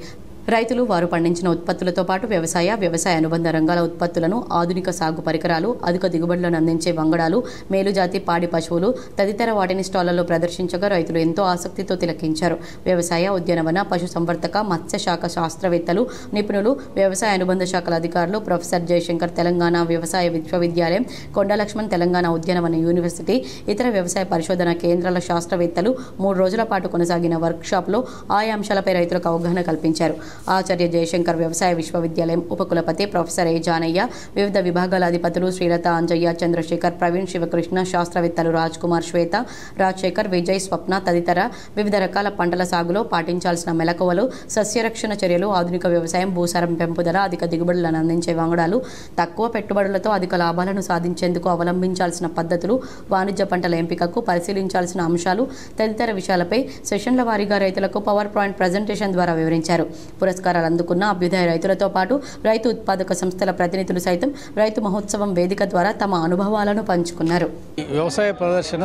రైతులు వారు పండించిన ఉత్పత్తులతో పాటు వ్యవసాయ అనుబంధ రంగాల ఉత్పత్తులను, ఆధునిక సాగు పరికరాలు, అధిక దిగుబడులను అందించే వంగడాలు, మేలుజాతి పాడి పశువులు తదితర వాటిని స్టాళ్లలో ప్రదర్శించగా రైతులు ఎంతో ఆసక్తితో తిలకించారు. వ్యవసాయ, ఉద్యానవన, పశు సంవర్ధక, మత్స్య శాఖ శాస్త్రవేత్తలు, నిపుణులు, వ్యవసాయ అనుబంధ శాఖల అధికారులు, ప్రొఫెసర్ జయశంకర్ తెలంగాణ వ్యవసాయ విశ్వవిద్యాలయం, కొండ లక్ష్మణ్ తెలంగాణ ఉద్యానవన యూనివర్సిటీ, ఇతర వ్యవసాయ పరిశోధన కేంద్రాల శాస్త్రవేత్తలు 3 రోజుల పాటు కొనసాగిన వర్క్షాప్లో ఆయా అంశాలపై రైతులకు అవగాహన కల్పించారు. ఆచార్య జయశంకర్ వ్యవసాయ విశ్వవిద్యాలయం ఉపకులపతి ప్రొఫెసర్ ఏ జానయ్య, వివిధ విభాగాల అధిపతులు శ్రీలత, అంజయ్య, చంద్రశేఖర్, ప్రవీణ్, శివకృష్ణ, శాస్త్రవేత్తలు రాజ్ కుమార్, శ్వేత, రాజశేఖర్, విజయ్, స్వప్న తదితర వివిధ రకాల పంటల సాగులో పాటించాల్సిన మెలకువలు, సస్యరక్షణ చర్యలు, ఆధునిక వ్యవసాయం, భూసారం పెంపుదల, అధిక దిగుబడులను అందించే వంగడాలు, తక్కువ పెట్టుబడులతో అధిక లాభాలను సాధించేందుకు అవలంబించాల్సిన పద్ధతులు, వాణిజ్య పంటల ఎంపికకు పరిశీలించాల్సిన అంశాలు తదితర విషయాలపై సెషన్ల వారీగా రైతులకు పవర్ పాయింట్ ప్రజెంటేషన్ ద్వారా వివరించారు. పురస్కారాలు అందుకున్న అభ్యుదయ రైతులతో పాటు రైతు ఉత్పాదక సంస్థల ప్రతినిధులు సైతం రైతు మహోత్సవం వేదిక ద్వారా తమ అనుభవాలను పంచుకున్నారు. వ్యవసాయ ప్రదర్శన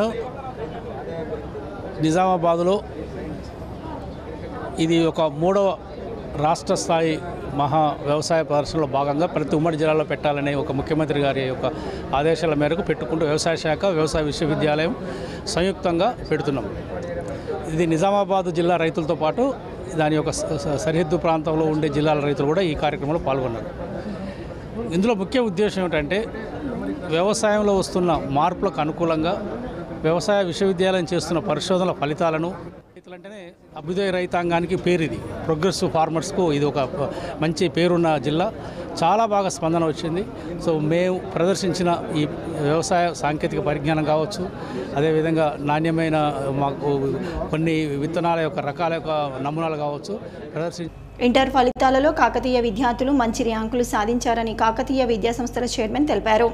నిజామాబాద్లో ఇది ఒక 3వ రాష్ట్ర స్థాయి మహా వ్యవసాయ ప్రదర్శనలో భాగంగా ప్రతి ఉమ్మడి జిల్లాలో పెట్టాలనే ఒక ముఖ్యమంత్రి గారి యొక్క ఆదేశాల మేరకు పెట్టుకుంటూ వ్యవసాయ శాఖ, వ్యవసాయ విశ్వవిద్యాలయం సంయుక్తంగా పెడుతున్నాం. ఇది నిజామాబాద్ జిల్లా రైతులతో పాటు దాని యొక్క సరిహద్దు ప్రాంతంలో ఉండే జిల్లాల రైతులు కూడా ఈ కార్యక్రమంలో పాల్గొన్నారు. ఇందులో ముఖ్య ఉద్దేశం ఏమిటంటే వ్యవసాయంలో వస్తున్న మార్పులకు అనుకూలంగా వ్యవసాయ విశ్వవిద్యాలయం చేస్తున్న పరిశోధనల ఫలితాలను, రైతులంటేనే అభ్యుదయ రైతాంగానికి పేరు, ఇది ప్రోగ్రెసివ్ ఫార్మర్స్కు ఇది ఒక మంచి పేరున్న జిల్లా. చాలా బాగా స్పందన వచ్చింది. సో మేము ప్రదర్శించిన ఈ వ్యవసాయ సాంకేతిక పరిజ్ఞానం కావచ్చు, అదేవిధంగా నాణ్యమైన మాకు కొన్ని విత్తనాల యొక్క రకాల యొక్క నమూనాలు కావచ్చు ఇంటర్ ఫలితాలలో కాకతీయ విద్యార్థులు మంచి ర్యాంకులు సాధించారని కాకతీయ విద్యాసంస్థల చైర్మన్ తెలిపారు.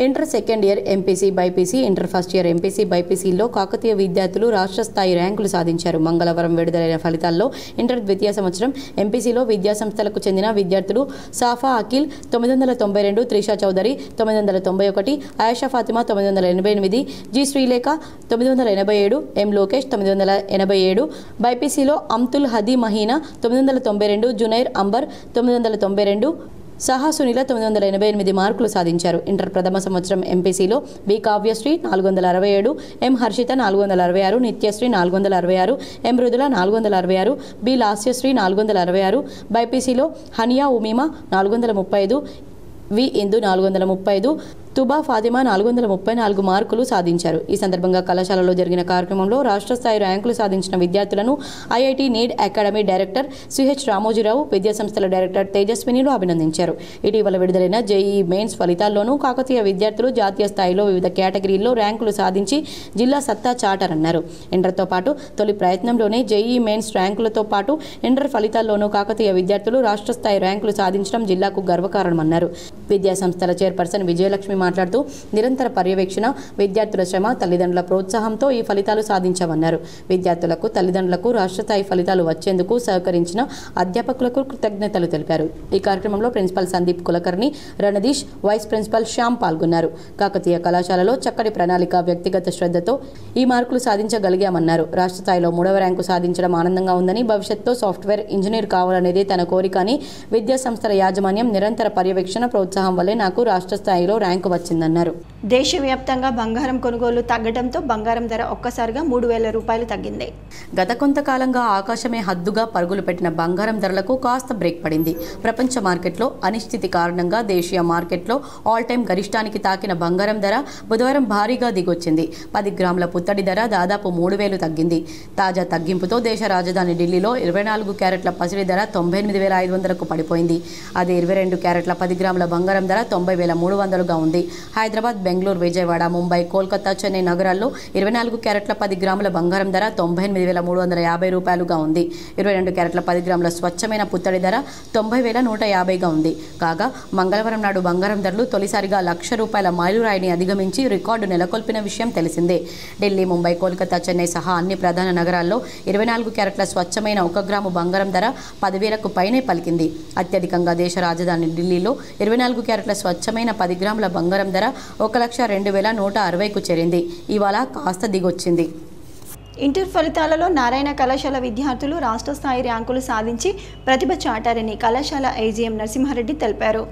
Inter second year MPC BiPC, inter first year MPC బైపీసీలో కాకతీయ విద్యార్థులు రాష్ట్ర స్థాయి ర్యాంకులు సాధించారు. మంగళవారం విడుదలైన ఫలితాల్లో ఇంటర్ ద్వితీయ సంవత్సరం ఎంపీసీలో విద్యాసంస్థలకు చెందిన విద్యార్థులు సాఫా అఖిల్ 992, త్రిషా చౌదరి 991, ఆయేషా ఫాతిమా 988, జి శ్రీలేఖ 987, ఎం లోకేష్ 987, బైపీసీలో అమ్తుల్ హదీ మహీనా 992, జునైర్ అంబర్ 992, సహా సునీల 988 మార్కులు సాధించారు. ఇంటర్ ప్రథమ సంవత్సరం ఎంపీసీలో బి కావ్యశ్రీ 467, ఎం హర్షిత 466, నిత్యశ్రీ 466, ఎం మృదుల 466, బి లాస్యశ్రీ 466, బైపీసీలో హనియా ఉమీమా 435, వి ఇందు 435, తుబా ఫాతిమా 434 మార్కులు సాధించారు. ఈ సందర్భంగా కళాశాలలో జరిగిన కార్యక్రమంలో రాష్ట్ర స్థాయి ర్యాంకులు సాధించిన విద్యార్థులను IIT need academy director CH Ramoji Rao, విద్యాసంస్థల డైరెక్టర్ తేజస్వినిలు అభినందించారు. ఇటీవల విడుదలైన జేఈఈ మెయిన్స్ ఫలితాల్లోనూ కాకతీయ విద్యార్థులు జాతీయ స్థాయిలో వివిధ కేటగిరీల్లో ర్యాంకులు సాధించి జిల్లా సత్తా చాటారన్నారు. ఇంటర్తో పాటు తొలి ప్రయత్నంలోనే జేఈఈ మెయిన్స్ ర్యాంకులతో పాటు ఇంటర్ ఫలితాల్లోనూ కాకతీయ విద్యార్థులు రాష్ట్ర స్థాయి ర్యాంకులు సాధించడం జిల్లాకు గర్వకారణమన్నారు. విద్యాసంస్థల చైర్పర్సన్ విజయలక్ష్మి మాట్లాడుతూ నిరంతర పర్యవేక్షణ, విద్యార్థుల శ్రమ, తల్లిదండ్రుల ప్రోత్సాహంతో ఈ ఫలితాలు సాధించామన్నారు. విద్యార్థులకు, తల్లిదండ్రులకు రాష్ట్ర స్థాయి ఫలితాలు వచ్చేందుకు సహకరించిన అధ్యాపకులకు కృతజ్ఞతలు తెలిపారు. ఈ కార్యక్రమంలో principal Sandeep Kulkarni, Ranadheesh, vice principal Shyam పాల్గొన్నారు. కాకతీయ కళాశాలలో చక్కటి ప్రణాళిక, వ్యక్తిగత శ్రద్ధతో ఈ మార్కులు సాధించగలిగామన్నారు. రాష్ట్ర స్థాయిలో 3వ ర్యాంకు సాధించడం ఆనందంగా ఉందని, భవిష్యత్తులో సాఫ్ట్వేర్ ఇంజనీర్ కావాలనేదే తన కోరిక అని, విద్యాసంస్థల యాజమాన్యం నిరంతర పర్యవేక్షణ, ప్రోత్సాహం వల్లే నాకు రాష్ట్ర స్థాయిలో ర్యాంకు వచ్చిందన్నారు. దేశవ్యాప్తంగా బంగారం కొనుగోలు తగ్గడంతో బంగారం ధర ఒక్కసారిగా 3,000 రూపాయలు తగ్గింది. గత కొంతకాలంగా ఆకాశమే హద్దుగా పరుగులు పెట్టిన బంగారం ధరలకు కాస్త బ్రేక్ పడింది. ప్రపంచ మార్కెట్లో అనిశ్చితి కారణంగా దేశీయ మార్కెట్లో ఆల్ టైమ్ గరిష్టానికి తాకిన బంగారం ధర బుధవారం భారీగా దిగొచ్చింది. 10 గ్రాముల పుత్తడి ధర దాదాపు 3,000 తగ్గింది. తాజా తగ్గింపుతో దేశ రాజధాని ఢిల్లీలో 24 క్యారెట్ల పసిడి ధర 98,500కు పడిపోయింది. అదే 22 క్యారెట్ల 10 గ్రాముల బంగారం ధర 90,300గా ఉంది. హైదరాబాద్, బెంగళూరు, విజయవాడ, ముంబై, కోల్కతా, చెన్నై నగరాల్లో 24 క్యారెట్ల 10 గ్రాముల బంగారం ధర 98,350 రూపాయలుగా ఉంది. 22 క్యారెట్ల 10 గ్రాముల స్వచ్ఛమైన పుత్తడి ధర 90,150గా ఉంది. కాగా మంగళవారం నాడు బంగారం ధరలు తొలిసారిగా ₹1,00,000 మైలురాయిని అధిగమించి రికార్డు నెలకొల్పిన విషయం తెలిసిందే. ఢిల్లీ, ముంబై, కోల్కతా, చెన్నై సహా అన్ని ప్రధాన నగరాల్లో 24 క్యారెట్ల స్వచ్ఛమైన 1 గ్రాము బంగారం ధర 10,000కు పైనే పలికింది. అత్యధికంగా దేశ రాజధాని ఢిల్లీలో 24 క్యారెట్ల స్వచ్ఛమైన 10 గ్రాముల బంగారం ధర 1,02,160కు చేరింది. ఇవాళ కాస్త దిగొచ్చింది. ఇంటర్ ఫలితాలలో నారాయణ కళాశాల విద్యార్థులు రాష్ట్ర స్థాయి ర్యాంకులు సాధించి ప్రతిభ చాటారని కళాశాల ఐజీఎం నరసింహారెడ్డి తెలిపారు.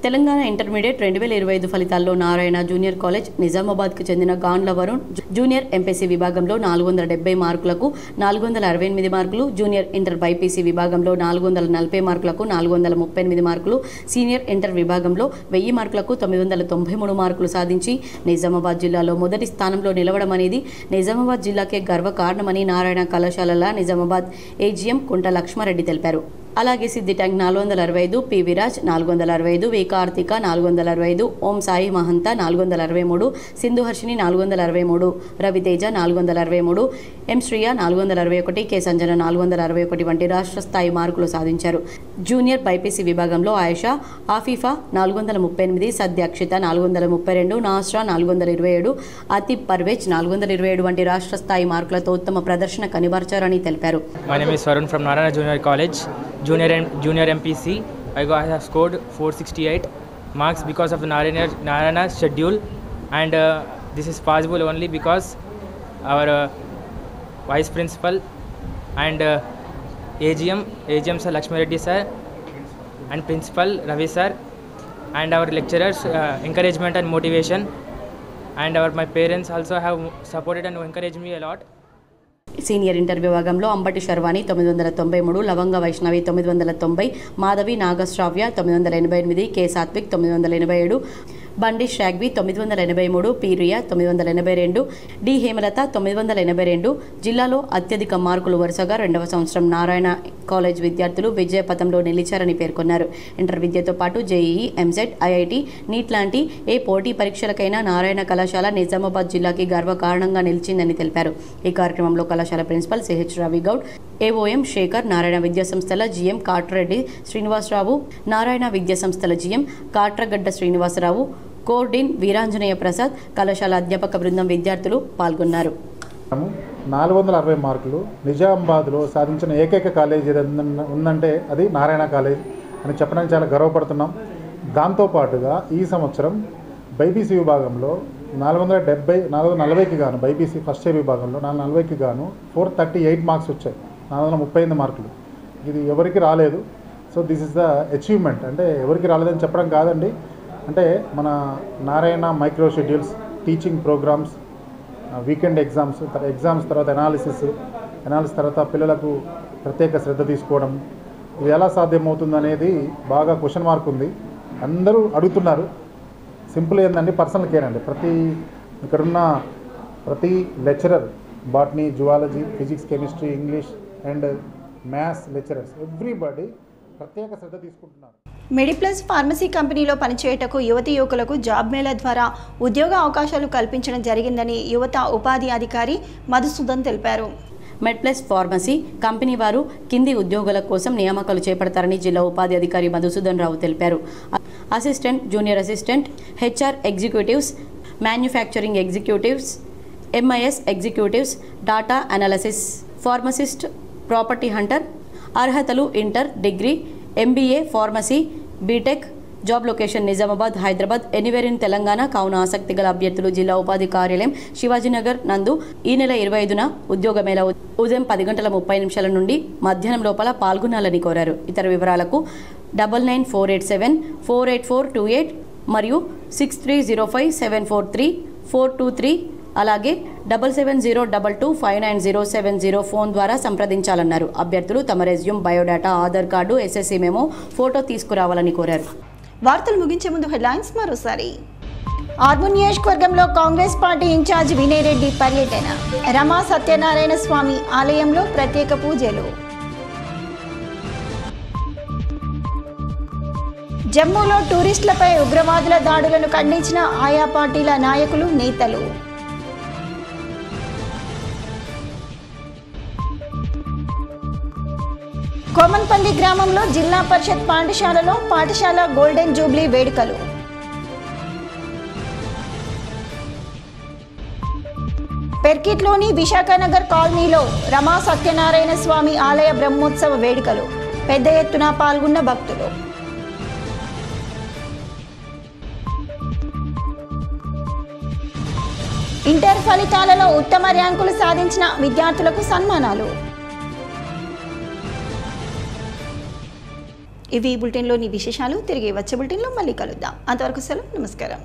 తెలంగాణ ఇంటర్మీడియట్ 2025 ఫలితాల్లో నారాయణ జూనియర్ కాలేజ్, నిజామాబాద్కు చెందిన గాండ్ల వరుణ్ జూనియర్ ఎంపీసీ విభాగంలో 470 మార్కులకు 468 మార్కులు, జూనియర్ ఇంటర్ బైపీసీ విభాగంలో 440 మార్కులకు 438 మార్కులు, సీనియర్ ఇంటర్ విభాగంలో 1000 మార్కులకు 993 మార్కులు సాధించి నిజామాబాద్ జిల్లాలో మొదటి స్థానంలో నిలవడం అనేది నిజామాబాద్ జిల్లాకే గర్వకారణమని నారాయణ కళాశాలల నిజామాబాద్ ఏజీఎం కుంట లక్ష్మారెడ్డి తెలిపారు. అలాగే సిద్ధి ట్యాంక్ 465, పి విరాజ్ 465, వి కార్తిక 465, ఓం సాయి మహంత 463, సింధు హర్షిని 463, రవితేజ 463, ఎం శ్రియ 461, కె సంజన 461 వంటి రాష్ట్ర స్థాయి మార్కులు సాధించారు. జూనియర్ బైపీసీ విభాగంలో ఆయేషా, ఆఫీఫా 438, సద్యాక్షిత 432, నాస్రా 427, అతిబ్ పర్వేజ్ 427 వంటి రాష్ట్ర స్థాయి మార్కులతో ఉత్తమ ప్రదర్శన కనిబర్చారని తెలిపారు. My name is Varun from Narayana Junior College, Junior MPC. I have scored 468 marks because of the Narayana schedule, and this is possible only because our Vice Principal and AGM Sir Lakshmi Reddy Sir and Principal Ravi Sir and our lecturers encouragement and motivation, and my parents also have supported and encouraged me a lot. Senior inter విభాగంలో అంబటి శర్వాణి 993, లవంగ Vaishnavi 990, Madhavi Nagashravya 988, K Satvik 987, బండి షాగ్వి 983, P Riya 982, D Hemalatha 982. జిల్లాలో అత్యధిక మార్కులు వరుసగా 2వ సంవత్సరం Narayana college విద్యార్థులు విజయ పథంలో నిలిచారని పేర్కొన్నారు. ఇంటర్ విద్యతో పాటు జేఈఈ, ఎంసెట్, ఐఐటి, నీట్ లాంటి ఏ పోటీ పరీక్షలకైనా నారాయణ కళాశాల నిజామాబాద్ జిల్లాకి గర్వకారణంగా నిలిచిందని తెలిపారు. ఈ కార్యక్రమంలో కళాశాల principal CH Ravi Goud, AOM Shekhar, Narayana విద్యాసంస్థల జీఎం కాట్రెడ్డి శ్రీనివాసరావు, నారాయణ విద్యాసంస్థల జీఎం కాట్రగడ్డ శ్రీనివాసరావు, కోర్డిన్ వీరాంజనేయ ప్రసాద్, కళాశాల అధ్యాపక బృందం, విద్యార్థులు పాల్గొన్నారు. 460 మార్కులు నిజామాబాద్లో సాధించిన ఏకైక కాలేజ్ ఏదైనా ఉందంటే అది నారాయణ కాలేజ్ అని చెప్పడానికి చాలా గర్వపడుతున్నాం. దాంతోపాటుగా ఈ సంవత్సరం బైపీసీ విభాగంలో 440కి గాను బైపీసీ ఫస్ట్ ఇయర్ విభాగంలో 440కి గాను 438 మార్క్స్ వచ్చాయి. 438 మార్కులు. ఇది ఎవరికి రాలేదు. So this is the achievement. అంటే ఎవరికి రాలేదని చెప్పడం కాదండి, అంటే మన Narayana micro schedules, teaching programs, weekend exams తర్వాత అనాలిసిస్ తర్వాత పిల్లలకు ప్రత్యేక శ్రద్ధ తీసుకోవడం, ఇది ఎలా సాధ్యమవుతుందనేది బాగా క్వశ్చన్ మార్క్ ఉంది. అందరూ అడుగుతున్నారు. సింపుల్ ఏంటండి, పర్సనల్ కేర్ అండి. ఇక్కడున్న ప్రతి lecturer, botany, zoology, physics, chemistry, English and maths lecturers everybody ప్రత్యేక శ్రద్ధ తీసుకుంటున్నారు. మెడిప్లస్ ఫార్మసీ కంపెనీలో పనిచేయటకు యువతీ యువకులకు జాబ్ మేళా ద్వారా ఉద్యోగ అవకాశాలు కల్పించడం జరిగిందని యువత ఉపాధి అధికారి మధుసూదన్ తెలిపారు. మెడ్ప్లస్ ఫార్మసీ కంపెనీ వారు కింది ఉద్యోగుల కోసం నియామకాలు చేపడతారని జిల్లా ఉపాధి అధికారి మధుసూదన్ రావు తెలిపారు. Assistant, junior assistant, HR executives, manufacturing executives, MIS executives, data analysis, pharmacist, property hunter. అర్హతలు inter, degree, MBA, pharmacy, BTech. Job location Nizamabad, Hyderabad, anywhere in Telangana. కావున ఆసక్తి గల అభ్యర్థులు జిల్లా ఉపాధి కార్యాలయం శివాజీనగర్ నందు ఈ నెల 25న ఉద్యోగ మేళా ఉదయం 10:30 నుండి మధ్యాహ్నం లోపల పాల్గొనాలని కోరారు. ఇతర వివరాలకు 9948748428 మరియు 6305743423 అలాగే 7702259070 ఫోన్ ద్వారా సంప్రదించాలన్నారు. అభ్యర్థులు తమ resume, biodata, Aadhaar card, SSC memo, photo తీసుకురావాలని కోరారు. వార్తలు ముగించే ముందు హెడ్లైన్స్ మరోసారి. ఆర్మూర్ నియోజకవర్గంలో కాంగ్రెస్ పార్టీ ఇన్ఛార్జ్ వినయ్ రెడ్డి పర్యటన. రమా సత్యనారాయణ స్వామి ఆలయంలో ప్రత్యేక పూజలు. జమ్మూలో టూరిస్టులపై ఉగ్రవాదుల దాడులను ఖండించిన ఆయా పార్టీల నాయకులు, నేతలు. కోమన్పల్లి గ్రామంలో జిల్లా పరిషత్ పాఠశాలలో పాఠశాల గోల్డెన్ జూబ్లీ వేడుకలు. పెర్కిట్లోని విశాఖనగర్ కాలనీలో రమా సత్యనారాయణ స్వామి ఆలయ బ్రహ్మోత్సవ వేడుకలు. పెద్ద ఎత్తున పాల్గొన్న భక్తులు. ఇంటర్ ఫలితాలలో ఉత్తమ ర్యాంకులు సాధించిన విద్యార్థులకు సన్మానాలు. ఇవి బులెటిన్లోని విశేషాలు. తిరిగి వచ్చే బులెటిన్లో మళ్ళీ కలుద్దాం. అంతవరకు సెలవు. నమస్కారం.